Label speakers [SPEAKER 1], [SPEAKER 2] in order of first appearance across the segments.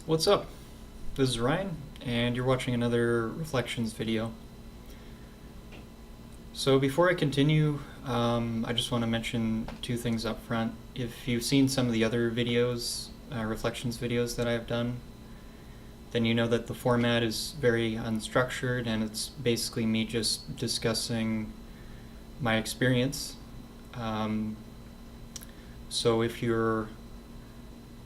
[SPEAKER 1] What's up? This is Ryan, and you're watching another Reflections video. So before I continue, I just want to mention two things up front. If you've seen some of the other videos, Reflections videos that I've done, then you know that the format is very unstructured and it's basically me just discussing my experience. So if you're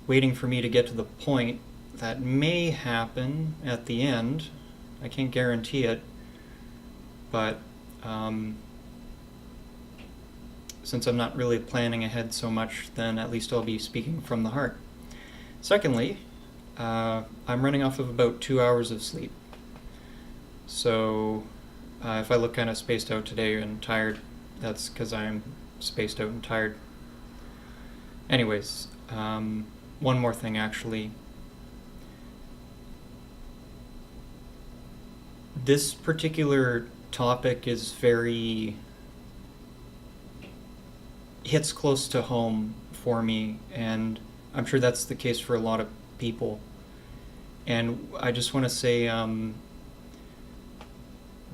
[SPEAKER 1] waiting for me to get to the point, that may happen at the end. I can't guarantee it, but since I'm not really planning ahead so much, then at least I'll be speaking from the heart. Secondly, I'm running off of about 2 hours of sleep. So if I look kind of spaced out today and tired, that's because I'm spaced out and tired. Anyways, one more thing actually. This particular topic is hits close to home for me, and I'm sure that's the case for a lot of people. And I just want to say,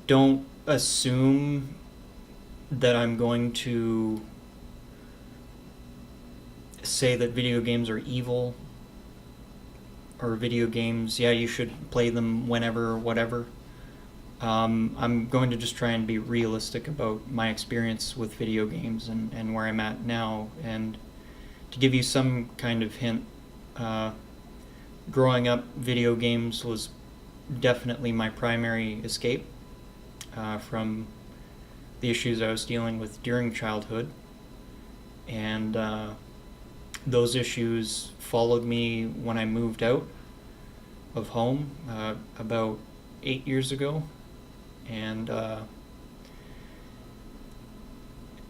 [SPEAKER 1] don't assume that I'm going to say that video games are evil, or video games, yeah, you should play them whenever or whatever. I'm going to just try and be realistic about my experience with video games and where I'm at now. And to give you some kind of hint, growing up, video games was definitely my primary escape from the issues I was dealing with during childhood. And those issues followed me when I moved out of home about 8 years ago. And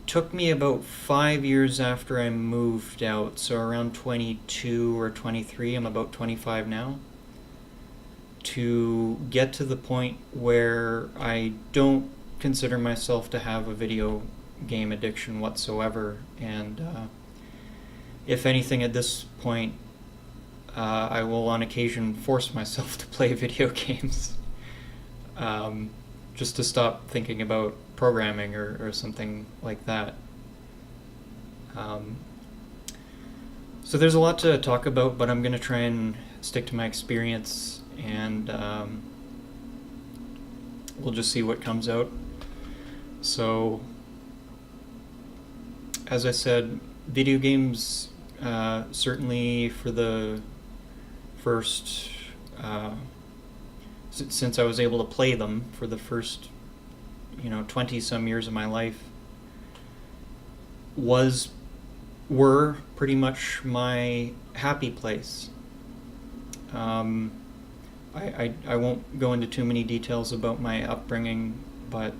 [SPEAKER 1] took me about 5 years after I moved out, so around 22 or 23, I'm about 25 now, to get to the point where I don't consider myself to have a video game addiction whatsoever. And if anything, at this point, I will on occasion force myself to play video games. Just to stop thinking about programming or something like that. So there's a lot to talk about, but I'm going to try and stick to my experience, and we'll just see what comes out. So, as I said, video games, certainly for the first... since I was able to play them for the first 20 some years of my life, were pretty much my happy place. I won't go into too many details about my upbringing, but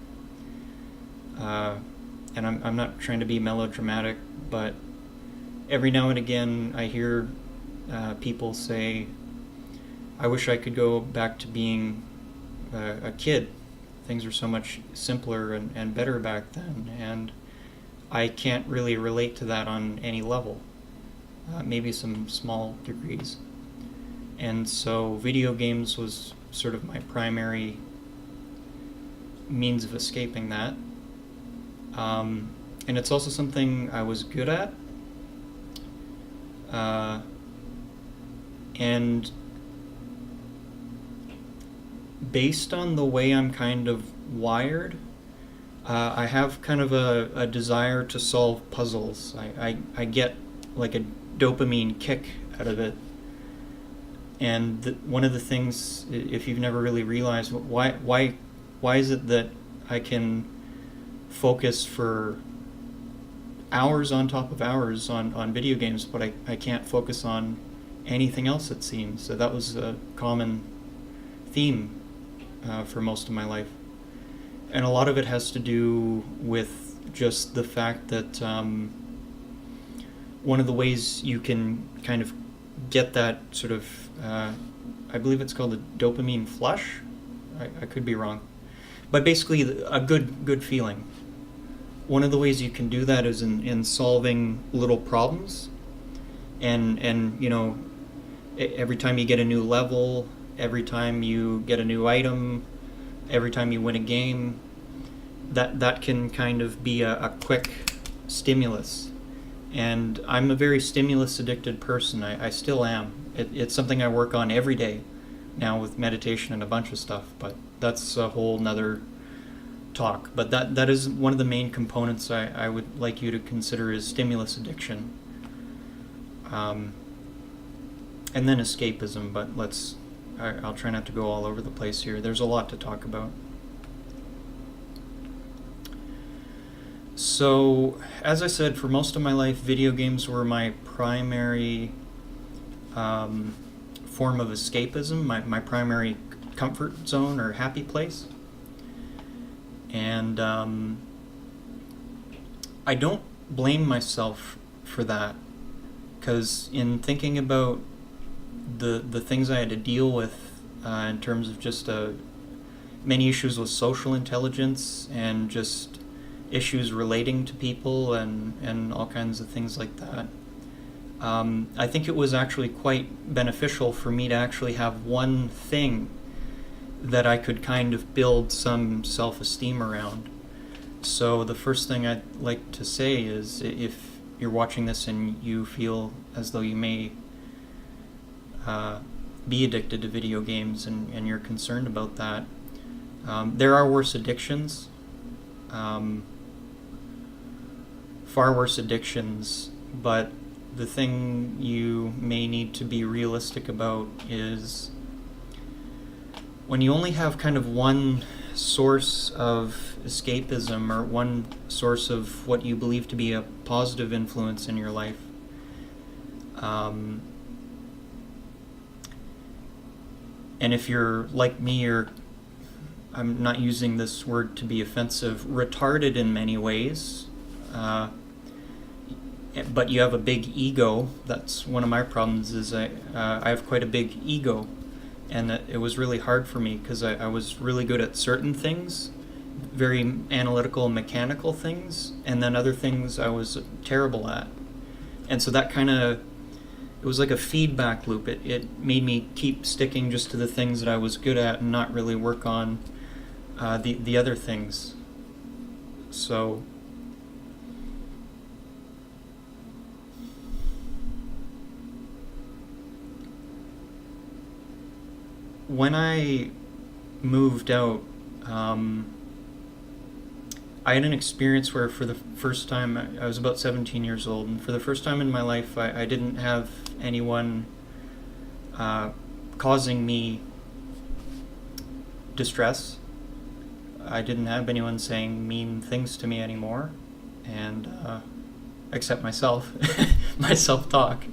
[SPEAKER 1] and I'm not trying to be melodramatic, but every now and again I hear people say, I wish I could go back to being a kid. Things were so much simpler and better back then, and I can't really relate to that on any level. Maybe some small degrees. And so video games was sort of my primary means of escaping that. And it's also something I was good at. And based on the way I'm kind of wired, I have kind of a desire to solve puzzles. I get like a dopamine kick out of it. And one of the things, if you've never really realized, why is it that I can focus for hours on top of hours on video games, but I can't focus on anything else, it seems. So that was a common theme for most of my life. And a lot of it has to do with just the fact that one of the ways you can kind of get that sort of, I believe it's called a dopamine flush. I could be wrong. But basically a good feeling. One of the ways you can do that is in solving little problems and Every time you get a new level, every time you get a new item, every time you win a game, that can kind of be a quick stimulus. And I'm a very stimulus addicted person. I still am. It's something I work on every day now with meditation and a bunch of stuff, but that's a whole nother talk. But that is one of the main components I would like you to consider is stimulus addiction. And then escapism, but I'll try not to go all over the place here. There's a lot to talk about. So, as I said, for most of my life, video games were my primary form of escapism, my primary comfort zone or happy place. And I don't blame myself for that, because in thinking about the things I had to deal with in terms of just many issues with social intelligence and just issues relating to people and all kinds of things like that, I think it was actually quite beneficial for me to actually have one thing that I could kind of build some self-esteem around. So the first thing I'd like to say is, if you're watching this and you feel as though you may be addicted to video games and you're concerned about that, there are worse addictions. Far worse addictions, but the thing you may need to be realistic about is when you only have kind of one source of escapism or one source of what you believe to be a positive influence in your life, and if you're like me, or I'm not using this word to be offensive, retarded in many ways, but you have a big ego. That's one of my problems, is I have quite a big ego, and it was really hard for me because I was really good at certain things, very analytical, mechanical things, and then other things I was terrible at. And so that kind of, it was like a feedback loop. It made me keep sticking just to the things that I was good at and not really work on the other things. So when I moved out, I had an experience where for the first time, I was about 17 years old, and for the first time in my life, I didn't have anyone causing me distress. I didn't have anyone saying mean things to me anymore, and except myself, my self-talk.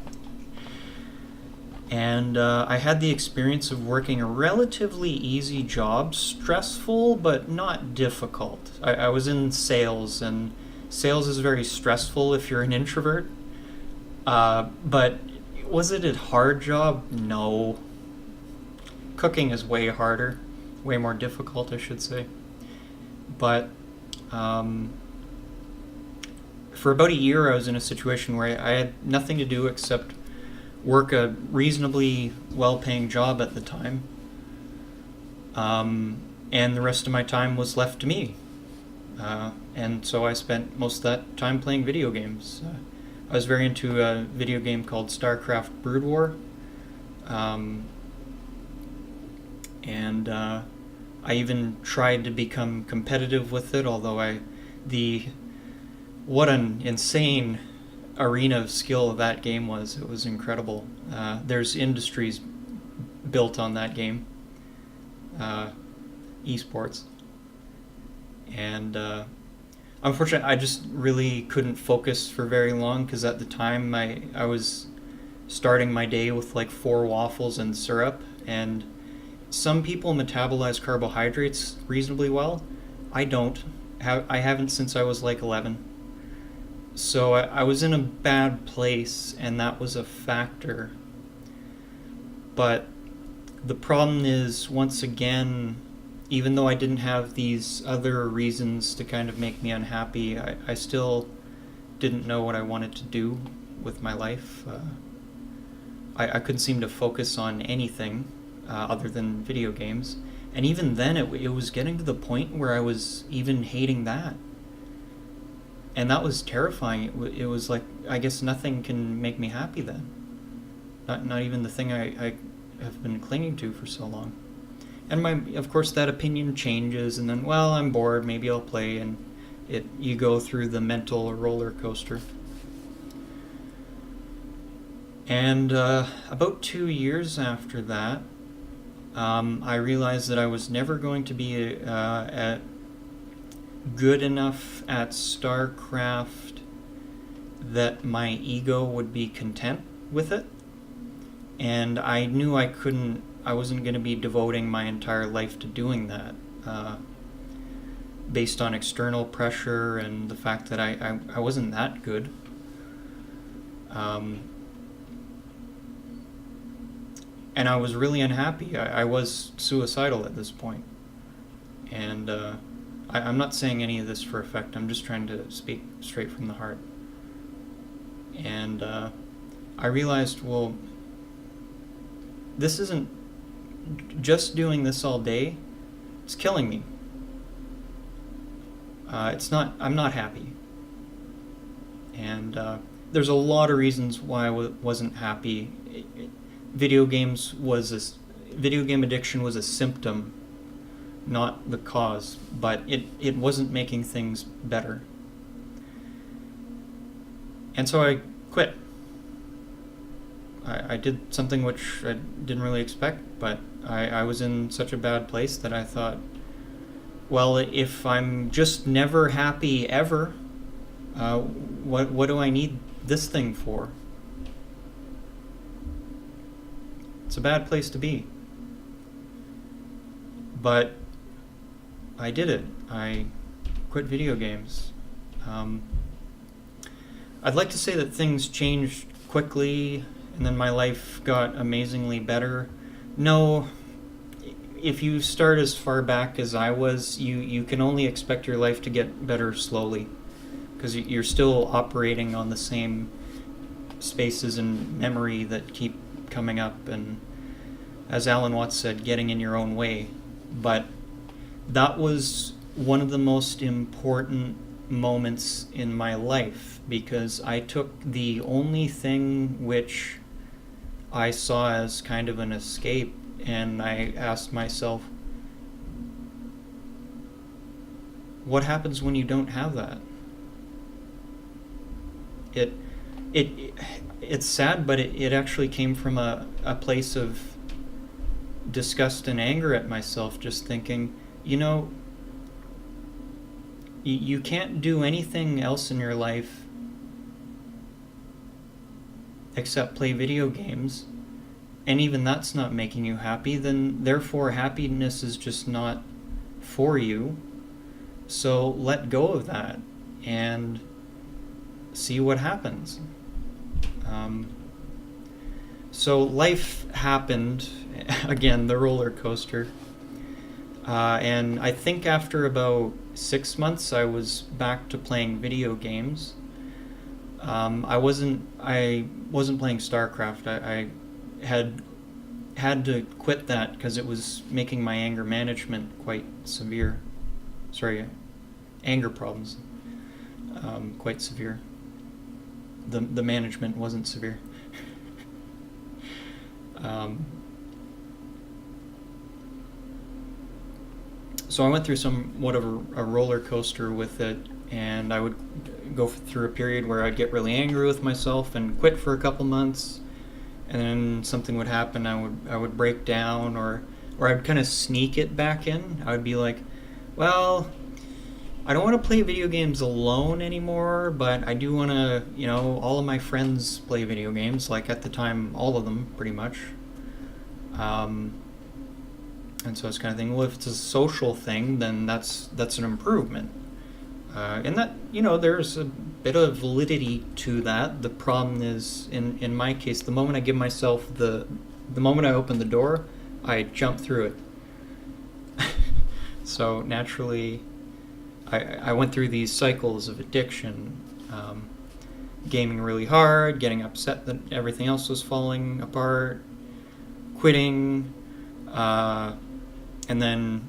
[SPEAKER 1] And I had the experience of working a relatively easy job, stressful but not difficult. I was in sales, and sales is very stressful if you're an introvert. But was it a hard job? No. Cooking is way harder, way more difficult, I should say. But for about a year, I was in a situation where I had nothing to do except work a reasonably well-paying job at the time, and the rest of my time was left to me, and so I spent most of that time playing video games. I was very into a video game called StarCraft Brood War, and I even tried to become competitive with it, although what an insane arena of skill that game was. It was incredible. There's industries built on that game, esports, and unfortunately I just really couldn't focus for very long, because at the time I was starting my day with like 4 waffles and syrup, and some people metabolize carbohydrates reasonably well. I don't. I haven't since I was like 11. So I was in a bad place, and that was a factor. But the problem is, once again, even though I didn't have these other reasons to kind of make me unhappy, I still didn't know what I wanted to do with my life. I couldn't seem to focus on anything other than video games. And even then, it was getting to the point where I was even hating that. And that was terrifying. It was like, I guess nothing can make me happy then. Not even the thing I have been clinging to for so long. And of course that opinion changes, and then, well, I'm bored, maybe I'll play, and you go through the mental roller coaster. And about 2 years after that, I realized that I was never going to be good enough at StarCraft that my ego would be content with it. And I knew I wasn't going to be devoting my entire life to doing that, based on external pressure and the fact that I wasn't that good. And I was really unhappy. I was suicidal at this point. And I'm not saying any of this for effect. I'm just trying to speak straight from the heart. And I realized, well, this isn't just doing this all day. It's killing me. I'm not happy. And there's a lot of reasons why I wasn't happy. Video game addiction was a symptom, not the cause, but it wasn't making things better. And so I quit. I did something which I didn't really expect, but I was in such a bad place that I thought, well, if I'm just never happy ever, what do I need this thing for? It's a bad place to be. But I did it. I quit video games. I'd like to say that things changed quickly and then my life got amazingly better. No, if you start as far back as I was, you can only expect your life to get better slowly, because you're still operating on the same spaces in memory that keep coming up, and as Alan Watts said, getting in your own way. But that was one of the most important moments in my life, because I took the only thing which I saw as kind of an escape, and I asked myself, what happens when you don't have that? It's sad, but it actually came from a place of disgust and anger at myself, just thinking, you can't do anything else in your life except play video games, and even that's not making you happy, then therefore happiness is just not for you. So let go of that and see what happens. So life happened, again, the roller coaster. And I think after about 6 months, I was back to playing video games. I wasn't playing StarCraft. I had to quit that because it was making my anger management quite severe. Anger problems quite severe. The management wasn't severe. So I went through somewhat of a roller coaster with it, and I would go through a period where I'd get really angry with myself and quit for a couple months, and then something would happen. I would break down, or I'd kind of sneak it back in. I would be like, well, I don't want to play video games alone anymore, but I do want to, all of my friends play video games, like at the time, all of them, pretty much. And so it's kind of thing, well, if it's a social thing, then that's an improvement. And that, there's a bit of validity to that. The problem is, in my case, the moment I give myself the moment I open the door, I jump through it. So naturally, I went through these cycles of addiction, gaming really hard, getting upset that everything else was falling apart, quitting, and then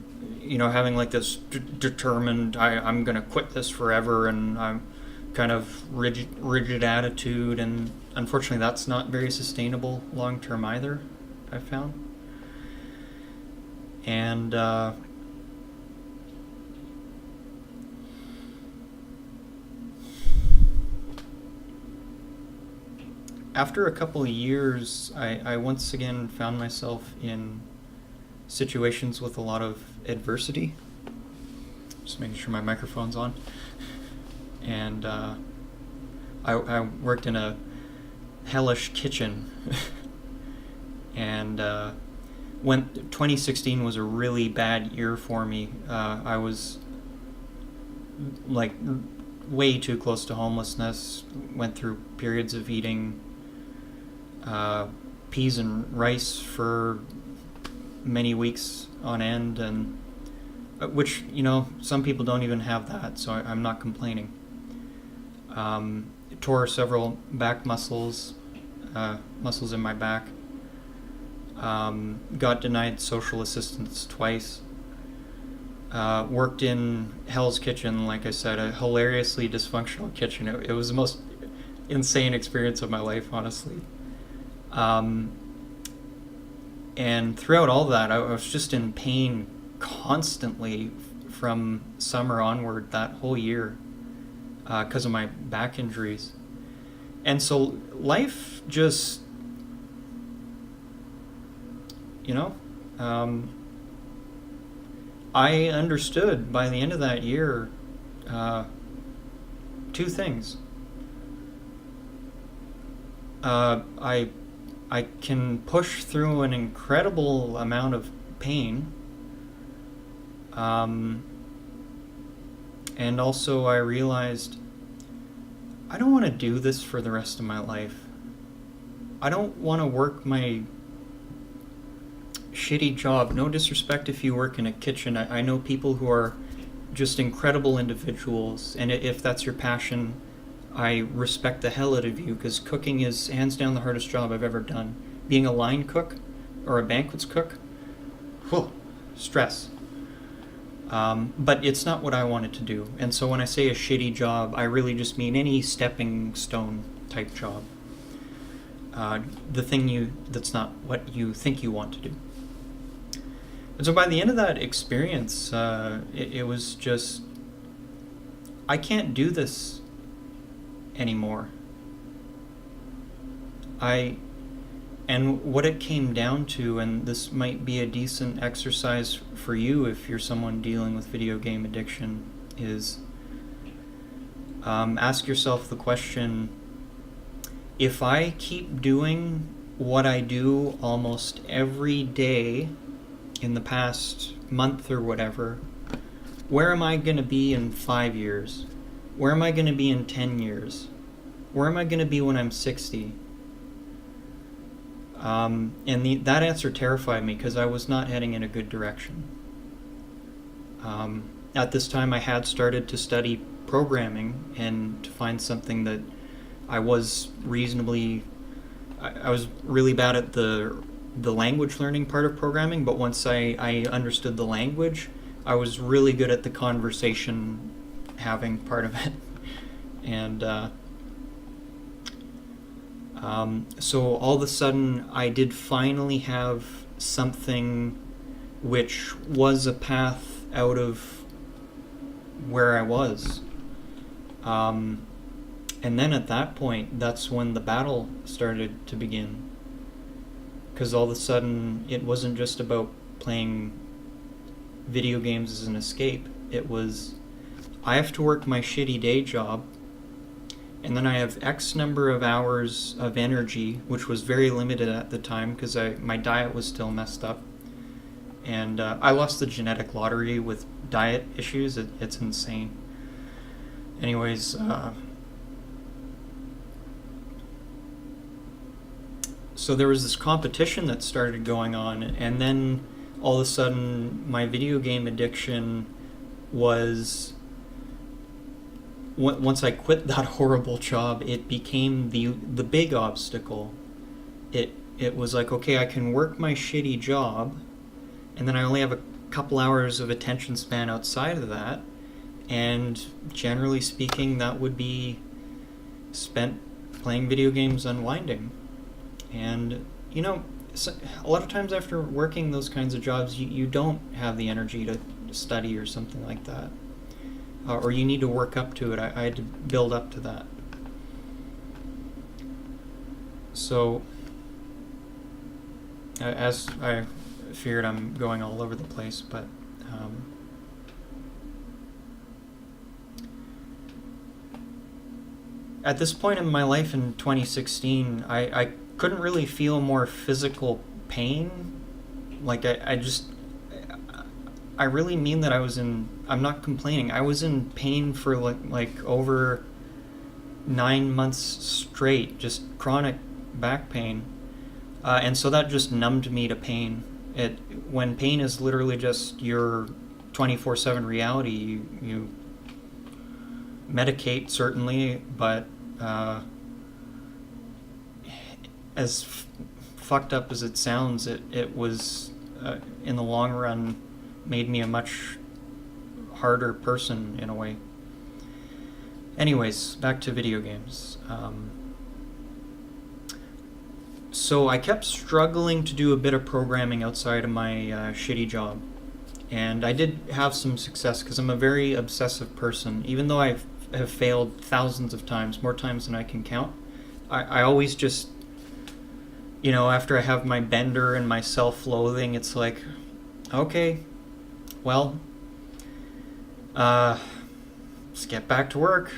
[SPEAKER 1] having like this determined I'm gonna quit this forever, and I'm kind of rigid attitude, and unfortunately that's not very sustainable long term either, I've found. And after a couple of years, I once again found myself in situations with a lot of adversity. Just making sure my microphone's on. And I worked in a hellish kitchen. And when 2016 was a really bad year for me. I was like way too close to homelessness. Went through periods of eating peas and rice for many weeks on end, and which some people don't even have that, so I'm not complaining. Tore several back muscles in my back. Got denied social assistance twice. Worked in Hell's Kitchen, like I said, a hilariously dysfunctional kitchen. It was the most insane experience of my life, honestly. And throughout all that, I was just in pain constantly from summer onward that whole year because of my back injuries. And so life just, I understood by the end of that year two things. I can push through an incredible amount of pain, and also I realized I don't want to do this for the rest of my life. I don't want to work my shitty job. No disrespect if you work in a kitchen. I know people who are just incredible individuals, and if that's your passion, I respect the hell out of you, because cooking is hands down the hardest job I've ever done. Being a line cook or a banquets cook, whew, stress. But it's not what I wanted to do. And so when I say a shitty job, I really just mean any stepping stone type job. The thing that's not what you think you want to do. And so by the end of that experience, it was just, I can't do this anymore. And what it came down to, and this might be a decent exercise for you if you're someone dealing with video game addiction, is ask yourself the question, if I keep doing what I do almost every day in the past month or whatever, where am I going to be in 5 years? Where am I going to be in 10 years? Where am I going to be when I'm 60? That answer terrified me because I was not heading in a good direction. At this time, I had started to study programming and to find something that I was I was really bad at the language learning part of programming, but once I understood the language, I was really good at the conversation having part of it. And so all of a sudden I did finally have something which was a path out of where I was. And then at that point, that's when the battle started to begin. Because all of a sudden, it wasn't just about playing video games as an escape. It was, I have to work my shitty day job, and then I have X number of hours of energy, which was very limited at the time because my diet was still messed up. And I lost the genetic lottery with diet issues. It's insane. Anyways, so there was this competition that started going on, and then all of a sudden my video game addiction was once I quit that horrible job, it became the big obstacle. It was like, okay, I can work my shitty job, and then I only have a couple hours of attention span outside of that, and generally speaking, that would be spent playing video games, unwinding. And so a lot of times after working those kinds of jobs, you don't have the energy to study or something like that, or you need to work up to it. I had to build up to that. So as I feared, I'm going all over the place, but at this point in my life in 2016, I couldn't really feel more physical pain. Like I really mean that I'm not complaining. I was in pain for like over 9 months straight, just chronic back pain. And so that just numbed me to pain. When pain is literally just your 24/7 reality, you medicate, certainly, but as fucked up as it sounds, it was, in the long run, made me a much harder person in a way. Anyways, back to video games. So I kept struggling to do a bit of programming outside of my shitty job. And I did have some success because I'm a very obsessive person. Even though I have failed thousands of times, more times than I can count, I always just, after I have my bender and my self-loathing, it's like, okay, well, let's get back to work.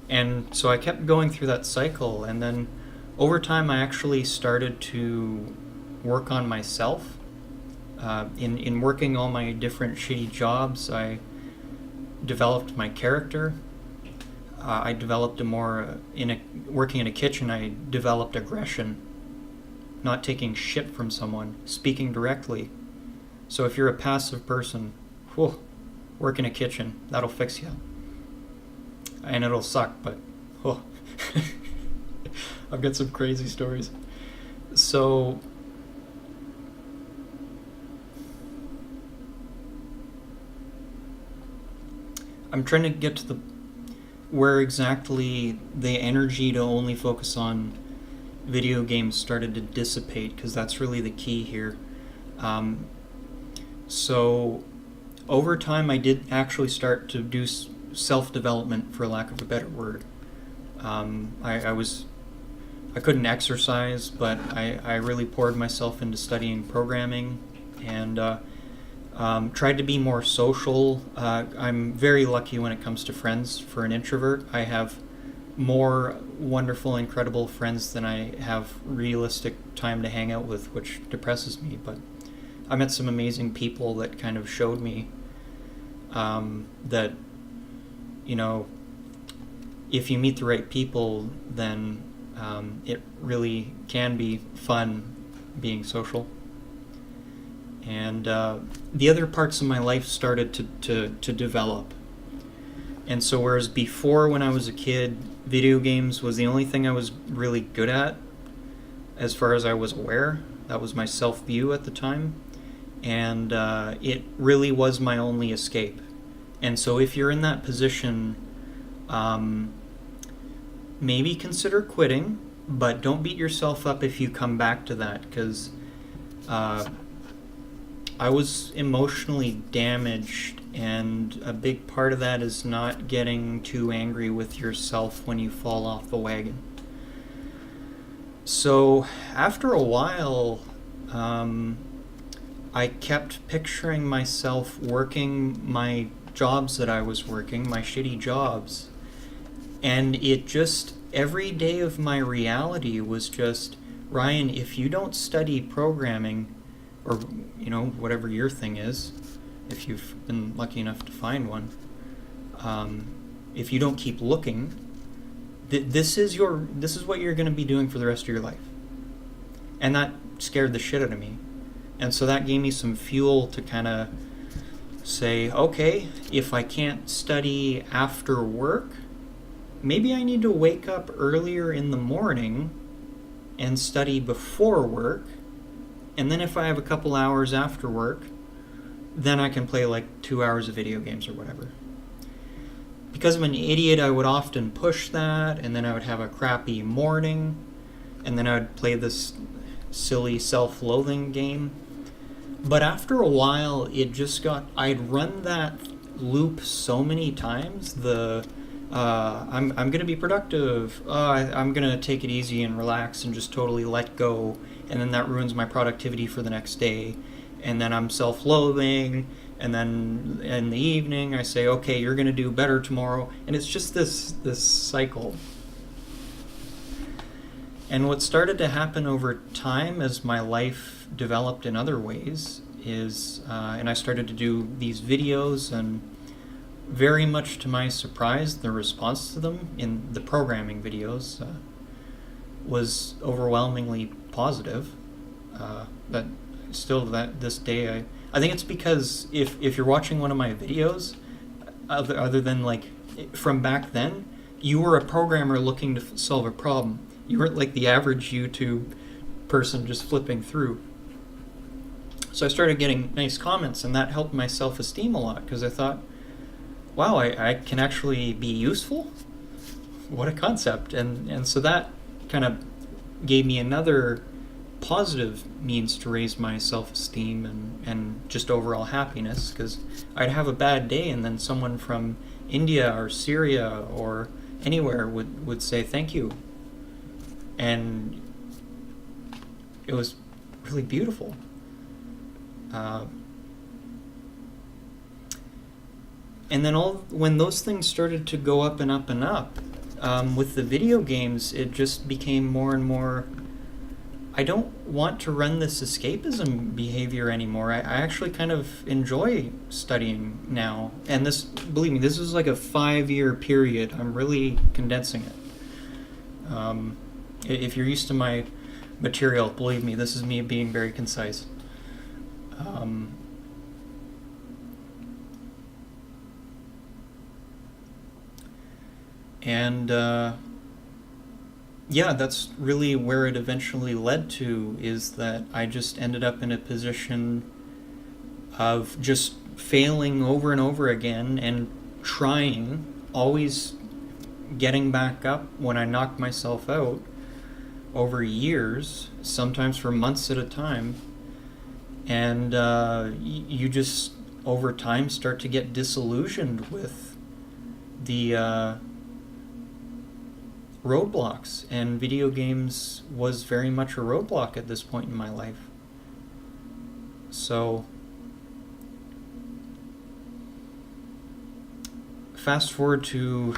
[SPEAKER 1] And so I kept going through that cycle, and then over time I actually started to work on myself. In working all my different shitty jobs, I developed my character. I developed working in a kitchen, I developed aggression, not taking shit from someone, speaking directly. So if you're a passive person, work in a kitchen, that'll fix you. And it'll suck, but I've got some crazy stories. So I'm trying to get to where exactly the energy to only focus on video games started to dissipate, because that's really the key here. So over time I did actually start to do self-development, for lack of a better word. I couldn't exercise, but I really poured myself into studying programming, and tried to be more social. I'm very lucky when it comes to friends. For an introvert, I have more wonderful, incredible friends than I have realistic time to hang out with, which depresses me. But I met some amazing people that kind of showed me that, if you meet the right people, then it really can be fun being social. And the other parts of my life started to develop. And so whereas before, when I was a kid, video games was the only thing I was really good at, as far as I was aware. That was my self-view at the time. And it really was my only escape. And so if you're in that position, maybe consider quitting, but don't beat yourself up if you come back to that, because I was emotionally damaged, and a big part of that is not getting too angry with yourself when you fall off the wagon. So after a while, I kept picturing myself working my jobs that I was working, my shitty jobs, and it just, every day of my reality was just, Ryan, if you don't study programming, or whatever your thing is, if you've been lucky enough to find one, if you don't keep looking, this is what you're going to be doing for the rest of your life. And that scared the shit out of me. And so that gave me some fuel to kind of say, okay, if I can't study after work, maybe I need to wake up earlier in the morning and study before work. And then if I have a couple hours after work, then I can play like 2 hours of video games or whatever. Because I'm an idiot, I would often push that, and then I would have a crappy morning, and then I would play this silly self-loathing game. But after a while, I'd run that loop so many times, I'm going to be productive, I'm going to take it easy and relax and just totally let go, and then that ruins my productivity for the next day. And then I'm self-loathing, and then in the evening I say, okay, you're going to do better tomorrow, and it's just this cycle. And what started to happen over time as my life developed in other ways is, and I started to do these videos, and very much to my surprise, the response to them in the programming videos was overwhelmingly positive. But still, that this day, I think it's because if you're watching one of my videos, other than like from back then, you were a programmer looking to solve a problem. You weren't like the average YouTube person just flipping through. So I started getting nice comments, and that helped my self-esteem a lot, because I thought, wow, I can actually be useful? What a concept. And so that kind of gave me another positive means to raise my self-esteem and just overall happiness, because I'd have a bad day, and then someone from India or Syria or anywhere would say thank you. And it was really beautiful. And then when those things started to go up and up and up, with the video games, it just became more and more, I don't want to run this escapism behavior anymore. I actually kind of enjoy studying now. And this, believe me, this is like a 5-year period. I'm really condensing it. If you're used to my material, believe me, this is me being very concise. Yeah, that's really where it eventually led to, is that I just ended up in a position of just failing over and over again and trying, always getting back up when I knocked myself out over years, sometimes for months at a time. And you just, over time, start to get disillusioned with the roadblocks, and video games was very much a roadblock at this point in my life. So fast forward to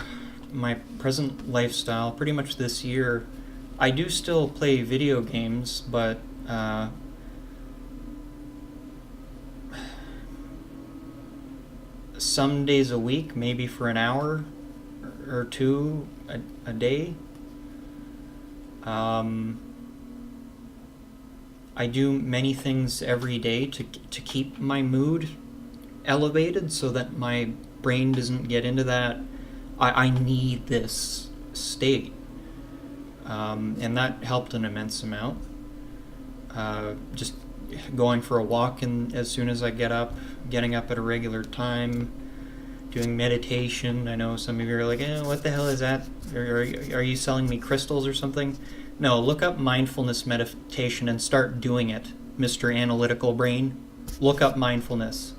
[SPEAKER 1] my present lifestyle, pretty much this year, I do still play video games, but some days a week, maybe for an hour or two a day. I do many things every day to keep my mood elevated, so that my brain doesn't get into that I need this state. And that helped an immense amount. Just going for a walk, and as soon as I get up, getting up at a regular time, doing meditation. I know some of you are like, what the hell is that? Are you selling me crystals or something? No, look up mindfulness meditation and start doing it, Mr. Analytical Brain. Look up mindfulness.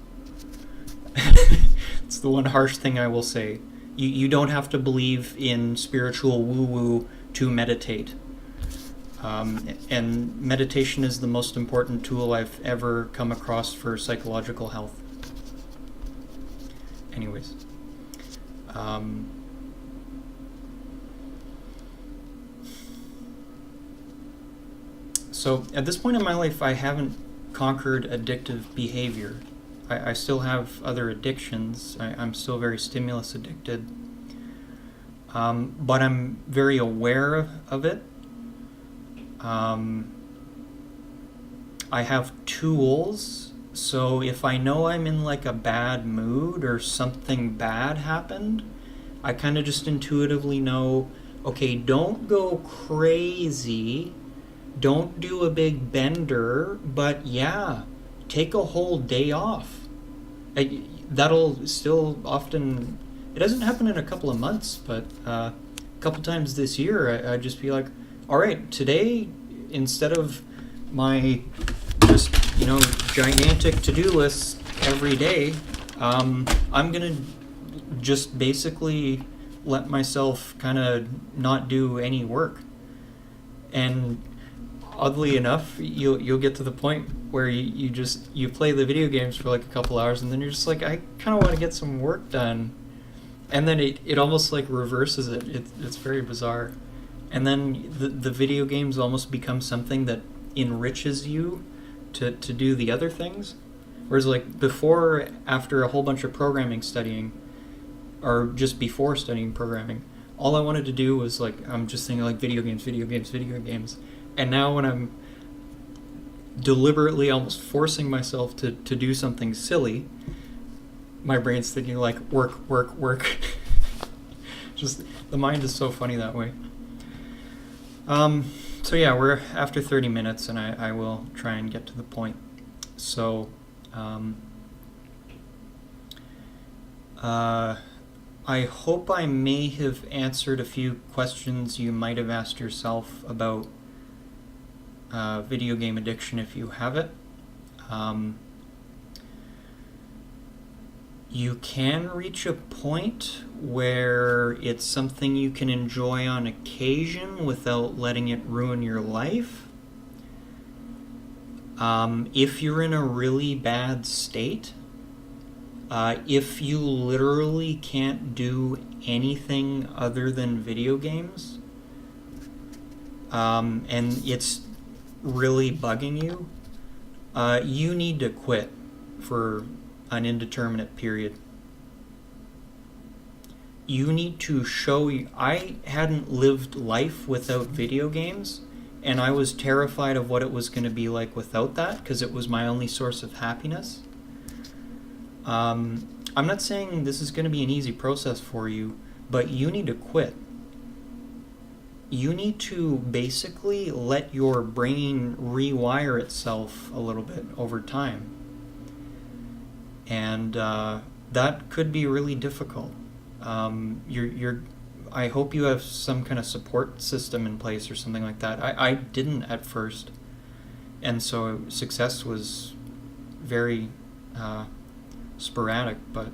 [SPEAKER 1] It's the one harsh thing I will say. You don't have to believe in spiritual woo-woo to meditate. And meditation is the most important tool I've ever come across for psychological health. Anyways, so at this point in my life, I haven't conquered addictive behavior. I still have other addictions. I'm still very stimulus addicted, but I'm very aware of it. I have tools So if I know I'm in like a bad mood or something bad happened, I kind of just intuitively know, okay, don't go crazy, don't do a big bender, but yeah, take a whole day off. That'll still often, it doesn't happen in a couple of months, but a couple times this year, I'd just be like, all right, today, instead of my just, gigantic to-do list every day, I'm going to just basically let myself kind of not do any work. And oddly enough, you'll get to the point where you play the video games for like a couple hours, and then you're just like, I kind of want to get some work done, and then it almost like reverses it. It's very bizarre, and then the video games almost become something that enriches you to do the other things, whereas like before, after a whole bunch of programming studying, or just before studying programming, all I wanted to do was like, I'm just thinking like video games, video games, video games. And now when I'm deliberately almost forcing myself to do something silly, my brain's thinking like work, work, work. Just the mind is so funny that way. So yeah, we're after 30 minutes, and I will try and get to the point. So I hope I may have answered a few questions you might have asked yourself about video game addiction if you have it. You can reach a point where it's something you can enjoy on occasion without letting it ruin your life. If you're in a really bad state, if you literally can't do anything other than video games, and it's really bugging you, you need to quit for an indeterminate period. You need to show I hadn't lived life without video games, and I was terrified of what it was going to be like without that, because it was my only source of happiness. I'm not saying this is going to be an easy process for you, but you need to quit. You need to basically let your brain rewire itself a little bit over time. And that could be really difficult. I hope you have some kind of support system in place or something like that. I didn't at first, and so success was very sporadic. But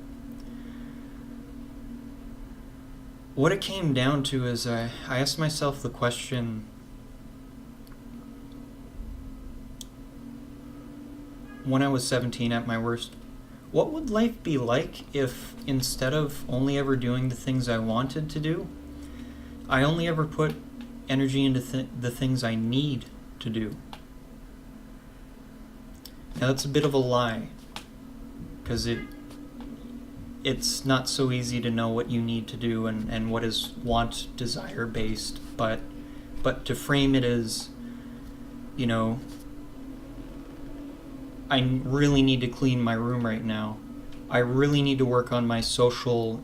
[SPEAKER 1] what it came down to is I asked myself the question, when I was 17 at my worst, what would life be like if instead of only ever doing the things I wanted to do, I only ever put energy into the things I need to do? Now that's a bit of a lie, because it's not so easy to know what you need to do and what is want, desire based, but to frame it as, I really need to clean my room right now. I really need to work on my social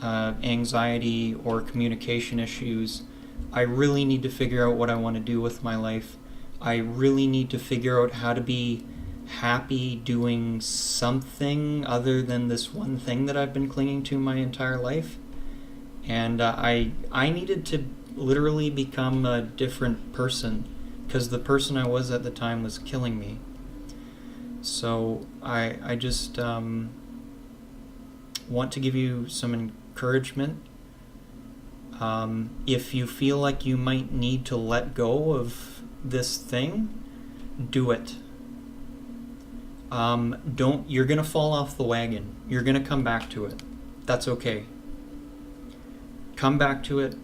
[SPEAKER 1] anxiety or communication issues. I really need to figure out what I want to do with my life. I really need to figure out how to be happy doing something other than this one thing that I've been clinging to my entire life. And I needed to literally become a different person, because the person I was at the time was killing me. So I just want to give you some encouragement. If you feel like you might need to let go of this thing, do it. You're gonna fall off the wagon. You're gonna come back to it. That's okay. Come back to it,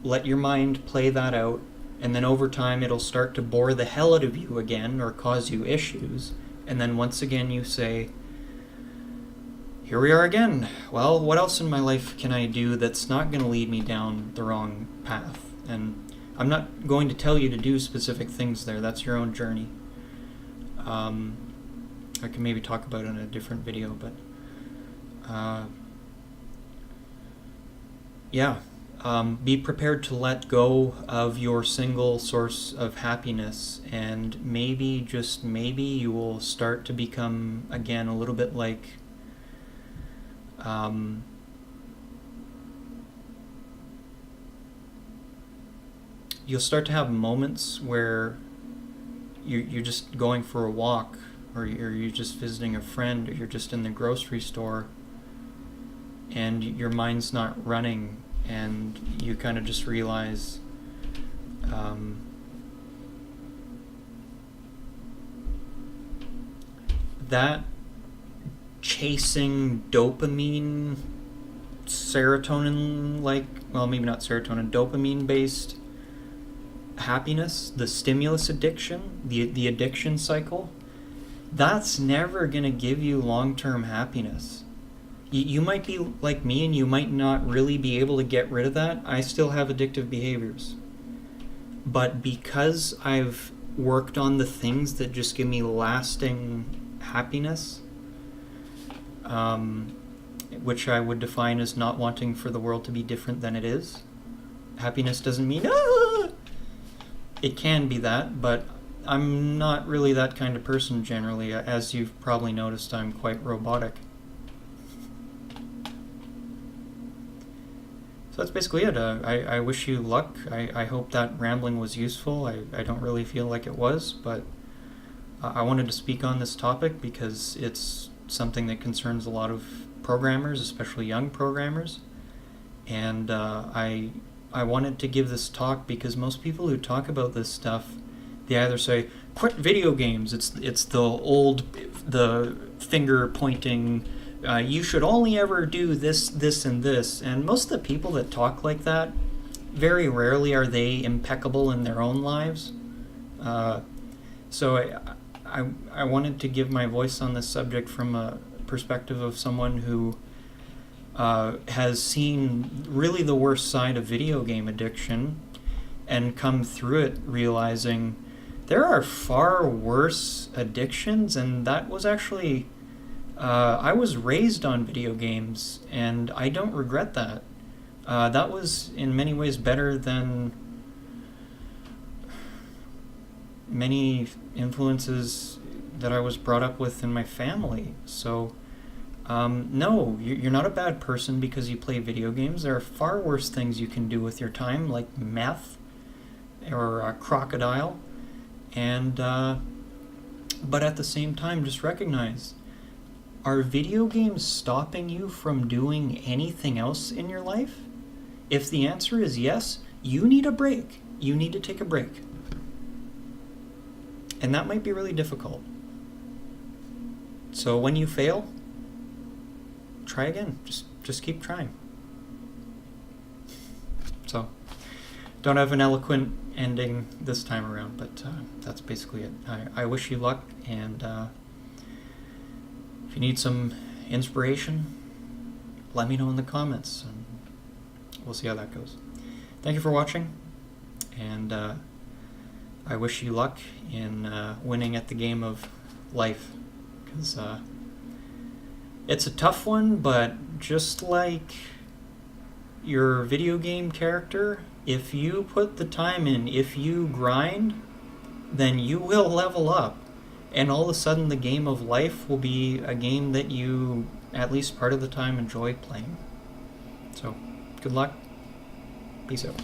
[SPEAKER 1] let your mind play that out, and then over time it'll start to bore the hell out of you again or cause you issues. And then once again you say, here we are again. Well, what else in my life can I do that's not going to lead me down the wrong path? And I'm not going to tell you to do specific things there. That's your own journey. I can maybe talk about in a different video, but yeah. Be prepared to let go of your single source of happiness, and maybe, just maybe, you will start to become, again, a little bit like you'll start to have moments where you're just going for a walk, or you're just visiting a friend, or you're just in the grocery store, and your mind's not running, and you kind of just realize that chasing dopamine, serotonin, like, well, maybe not serotonin, dopamine based happiness, the stimulus addiction, the addiction cycle, that's never going to give you long-term happiness. You might be like me and you might not really be able to get rid of that. I still have addictive behaviors. But because I've worked on the things that just give me lasting happiness, which I would define as not wanting for the world to be different than it is. Happiness doesn't mean, it can be that, but I'm not really that kind of person generally. As you've probably noticed, I'm quite robotic. So that's basically it. I wish you luck. I hope that rambling was useful. I don't really feel like it was, but I wanted to speak on this topic because it's something that concerns a lot of programmers, especially young programmers. And I wanted to give this talk because most people who talk about this stuff, they either say, quit video games. It's the finger pointing, you should only ever do this, this, and this. And most of the people that talk like that, very rarely are they impeccable in their own lives. So I wanted to give my voice on this subject from a perspective of someone who has seen really the worst side of video game addiction and come through it realizing there are far worse addictions, and that was actually... I was raised on video games, and I don't regret that. That was in many ways better than many influences that I was brought up with in my family. So, no, you're not a bad person because you play video games. There are far worse things you can do with your time, like meth or crocodile. And, but at the same time, just recognize, are video games stopping you from doing anything else in your life? If the answer is yes, you need a break. You need to take a break. And that might be really difficult. So when you fail, try again. Just keep trying. So, don't have an eloquent ending this time around, but that's basically it. I wish you luck, and if you need some inspiration, let me know in the comments, and we'll see how that goes. Thank you for watching, and I wish you luck in winning at the game of life, because it's a tough one, but just like your video game character, if you put the time in, if you grind, then you will level up. And all of a sudden the game of life will be a game that you, at least part of the time, enjoy playing. So, good luck. Peace out.